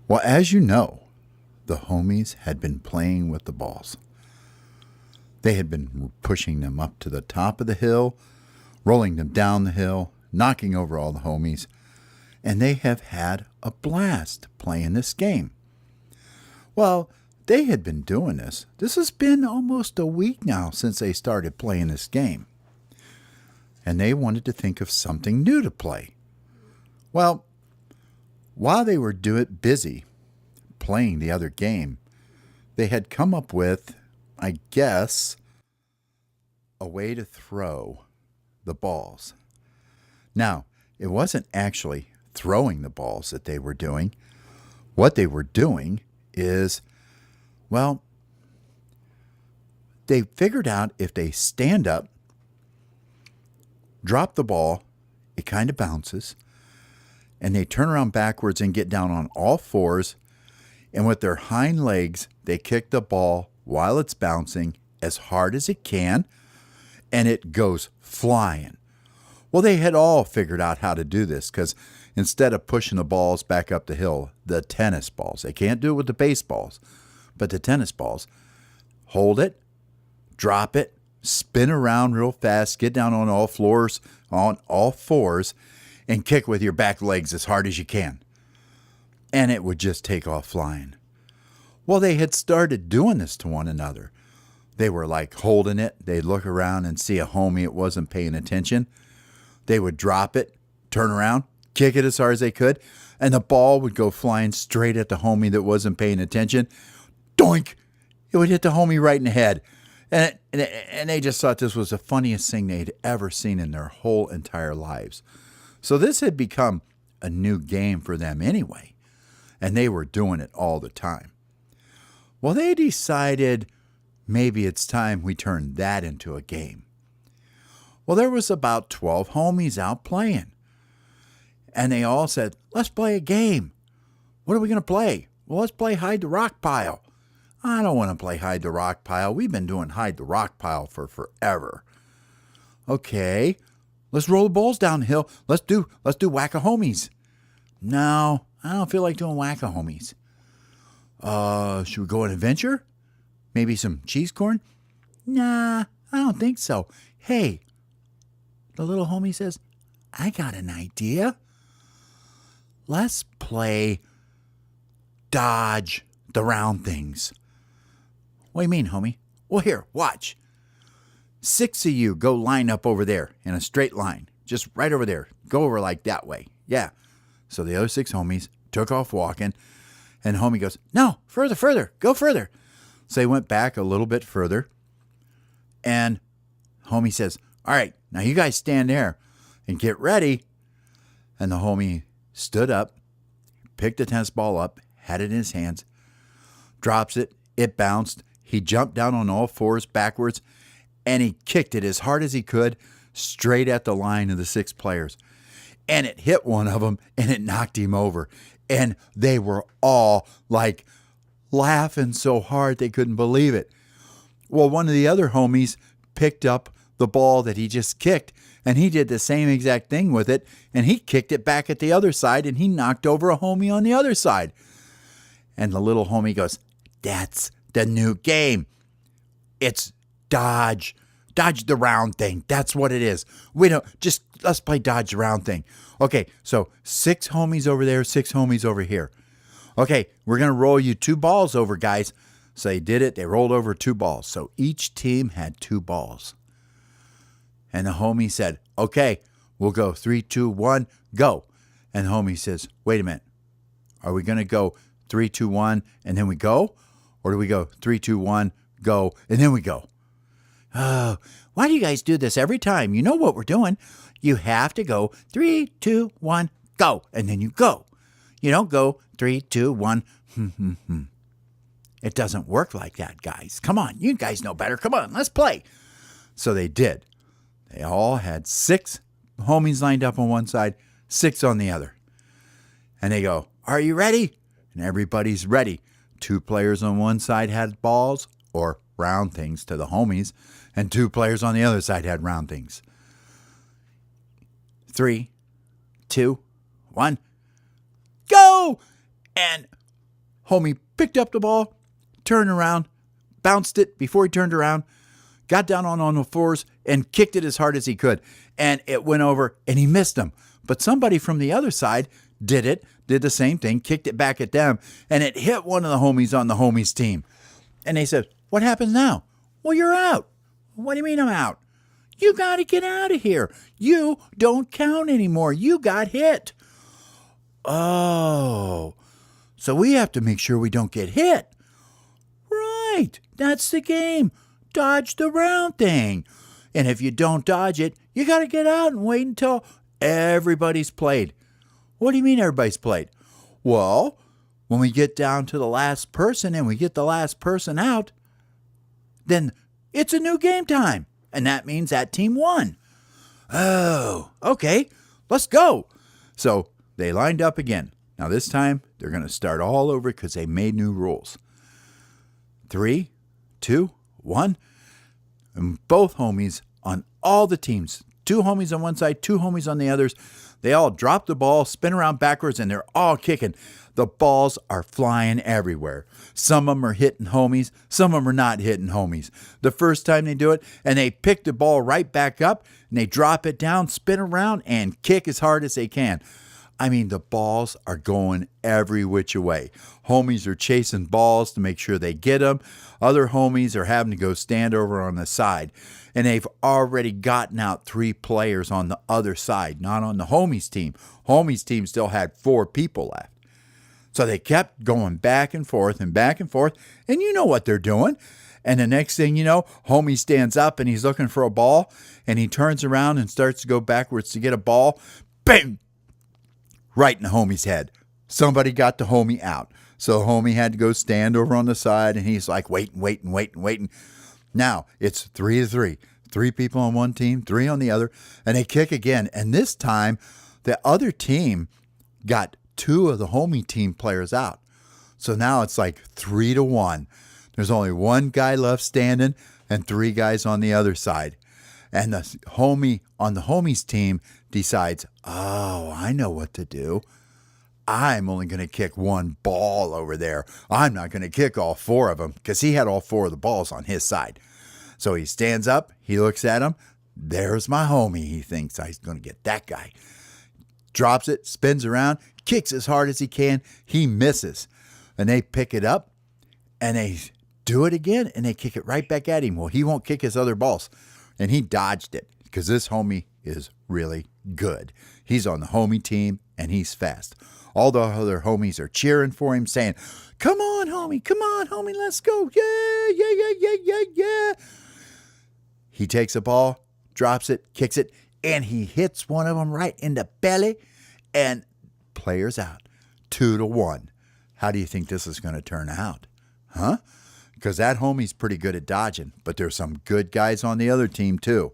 Well, as you know, the homies had been playing with the balls. They had been pushing them up to the top of the hill, rolling them down the hill, knocking over all the homies, and they have had a blast playing this game. Well, they had been doing this. This has been almost a week now since they started playing this game. And they wanted to think of something new to play. Well, while they were busy playing the other game, they had come up with, I guess, a way to throw the balls. Now, it wasn't actually throwing the balls that they were doing. What they were doing is, well, they figured out if they stand up, drop the ball, it kind of bounces, and they turn around backwards and get down on all fours, and with their hind legs, they kick the ball while it's bouncing as hard as it can, and it goes flying. Well, they had all figured out how to do this because instead of pushing the balls back up the hill, the tennis balls, they can't do it with the baseballs, but the tennis balls, hold it, drop it, spin around real fast, get down on all fours, and kick with your back legs as hard as you can. And it would just take off flying. Well, they had started doing this to one another. They were like holding it. They'd look around and see a homie that wasn't paying attention. They would drop it, turn around, kick it as hard as they could, and the ball would go flying straight at the homie that wasn't paying attention. Doink! It would hit the homie right in the head. And they just thought this was the funniest thing they'd ever seen in their whole entire lives. So this had become a new game for them anyway, and they were doing it all the time. Well, they decided maybe it's time we turn that into a game. Well, there was about 12 homies out playing, and they all said, let's play a game. What are we going to play? Well, let's play hide the rock pile. I don't want to play hide the rock pile. We've been doing hide the rock pile for forever. Okay, let's roll the balls down the hill. Let's do whack-a-homies. No, I don't feel like doing whack-a-homies. Should we go on an adventure? Maybe some cheese corn? Nah, I don't think so. Hey, the little homie says, I got an idea. Let's play dodge the round things. What do you mean, homie? Well, here, watch. 6 of you go line up over there in a straight line. Just right over there. Go over like that way. Yeah. So the other 6 homies took off walking, and homie goes, no, further, go further. So they went back a little bit further, and homie says, all right, now you guys stand there and get ready. And the homie stood up, picked the tennis ball up, had it in his hands, drops it, it bounced. He jumped down on all fours backwards, and he kicked it as hard as he could straight at the line of the 6 players. And it hit one of them, and it knocked him over. And they were all like laughing so hard they couldn't believe it. Well, one of the other homies picked up the ball that he just kicked, and he did the same exact thing with it, and he kicked it back at the other side, and he knocked over a homie on the other side. And the little homie goes, that's the new game. It's dodge the round thing. That's what it is. Let's play dodge the round thing. Okay, so 6 homies over there, 6 homies over here. Okay, we're going to roll you 2 balls over, guys. So they did it. They rolled over 2 balls. So each team had 2 balls. And the homie said, okay, we'll go 3, 2, 1, go. And the homie says, wait a minute. Are we going to go 3, 2, 1, and then we go? Or do we go 3, 2, 1, go, and then we go? Oh, why do you guys do this every time? You know what we're doing. You have to go 3, 2, 1, go, and then you go. You don't go 3, 2, 1. It doesn't work like that, guys. Come on, you guys know better. Come on, let's play. So they did. They all had 6 homies lined up on one side, 6 on the other. And they go, are you ready? And everybody's ready. 2 players on one side had balls, or round things to the homies, and 2 players on the other side had round things. 3, 2, 1, go! And Homie picked up the ball, turned around, bounced it before he turned around, got down on the floors, and kicked it as hard as he could. And it went over, and he missed him. But somebody from the other side did the same thing, kicked it back at them, and it hit one of the homies on the homies team. And they said, what happens now? Well, you're out. What do you mean I'm out? You got to get out of here. You don't count anymore. You got hit. Oh, so we have to make sure we don't get hit. Right, that's the game. Dodge the round thing. And if you don't dodge it, you got to get out and wait until everybody's played. What do you mean everybody's played? Well, when we get down to the last person and we get the last person out, then it's a new game time. And that means that team won. Oh, okay, let's go. So they lined up again. Now this time, they're going to start all over because they made new rules. 3, 2, 1. And both homies on all the teams, 2 homies on one side, 2 homies on the others, they all drop the ball, spin around backwards, and they're all kicking. The balls are flying everywhere. Some of them are hitting homies. Some of them are not hitting homies. The first time they do it, and they pick the ball right back up, and they drop it down, spin around, and kick as hard as they can. I mean, the balls are going every which way. Homies are chasing balls to make sure they get them. Other homies are having to go stand over on the side. And they've already gotten out 3 players on the other side, not on the homies team. Homies team still had 4 people left. So they kept going back and forth, and you know what they're doing. And the next thing you know, homie stands up and he's looking for a ball, and he turns around and starts to go backwards to get a ball. Bang! Right in the homie's head. Somebody got the homie out. So the homie had to go stand over on the side, and he's like waiting. Now it's 3-3. 3 people on one team, 3 on the other, and they kick again. And this time, the other team got 2 of the homie team players out. So now it's like 3-1. There's only 1 guy left standing and 3 guys on the other side. And the homie on the homies team decides, oh, I know what to do. I'm only going to kick 1 ball over there. I'm not going to kick all 4 of them, because he had all 4 of the balls on his side. So he stands up, he looks at him. There's my homie. He thinks he's going to get that guy. Drops it, spins around, kicks as hard as he can. He misses. And they pick it up, and they do it again, and they kick it right back at him. Well, he won't kick his other balls. And he dodged it, because this homie is really good. He's on the homie team, and he's fast. All the other homies are cheering for him, saying, come on, homie, let's go. Yeah. He takes a ball, drops it, kicks it, and he hits one of them right in the belly, and players out. 2-1. How do you think this is going to turn out? Huh? Because that homie's pretty good at dodging, but there's some good guys on the other team too.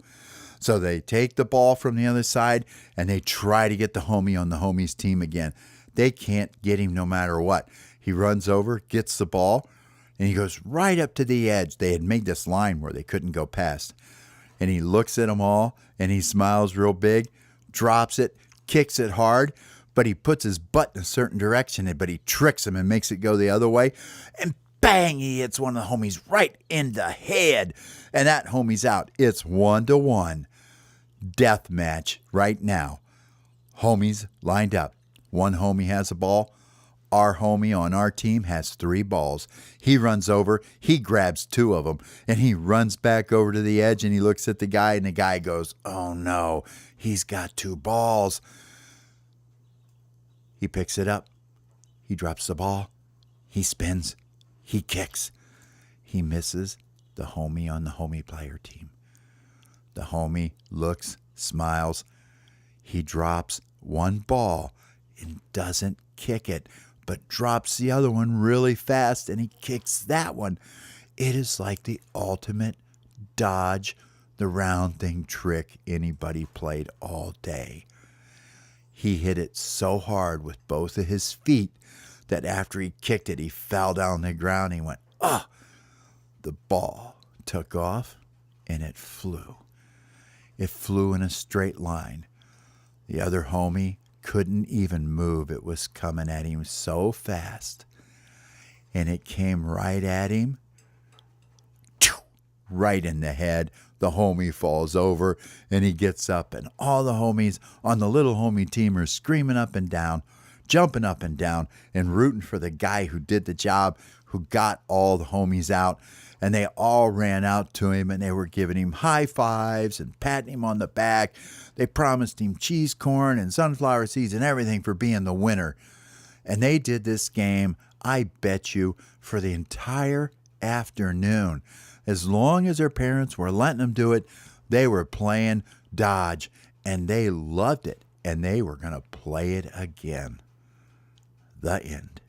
So they take the ball from the other side, and they try to get the homie on the homie's team again. They can't get him no matter what. He runs over, gets the ball, and he goes right up to the edge. They had made this line where they couldn't go past. And he looks at them all, and he smiles real big, drops it, kicks it hard, but he puts his butt in a certain direction, but he tricks him and makes it go the other way. And bang, he hits one of the homies right in the head. And that homie's out. It's 1-1. Death match right now. Homies lined up. One homie has a ball. Our homie on our team has 3 balls. He runs over, he grabs 2 of them, and he runs back over to the edge, and he looks at the guy, and the guy goes, oh no, he's got 2 balls. He picks it up. He drops the ball. He spins. He kicks. He misses the homie on the homie player team. The homie looks, smiles. He drops 1 ball and doesn't kick it, but drops the other one really fast, and he kicks that one. It is like the ultimate dodge the round thing trick anybody played all day. He hit it so hard with both of his feet that after he kicked it, he fell down the ground. He went, ah! The ball took off, and it flew. It flew in a straight line. The other homie couldn't even move. It was coming at him so fast. and it came right at him, right in the head. The homie falls over, and he gets up, and all the homies on the little homie team are screaming up and down, jumping up and down, and rooting for the guy who did the job, who got all the homies out. And they all ran out to him, and they were giving him high fives and patting him on the back. They promised him cheese corn and sunflower seeds and everything for being the winner. And they did this game, I bet you, for the entire afternoon. As long as their parents were letting them do it, they were playing dodge, and they loved it, and they were going to play it again. The end.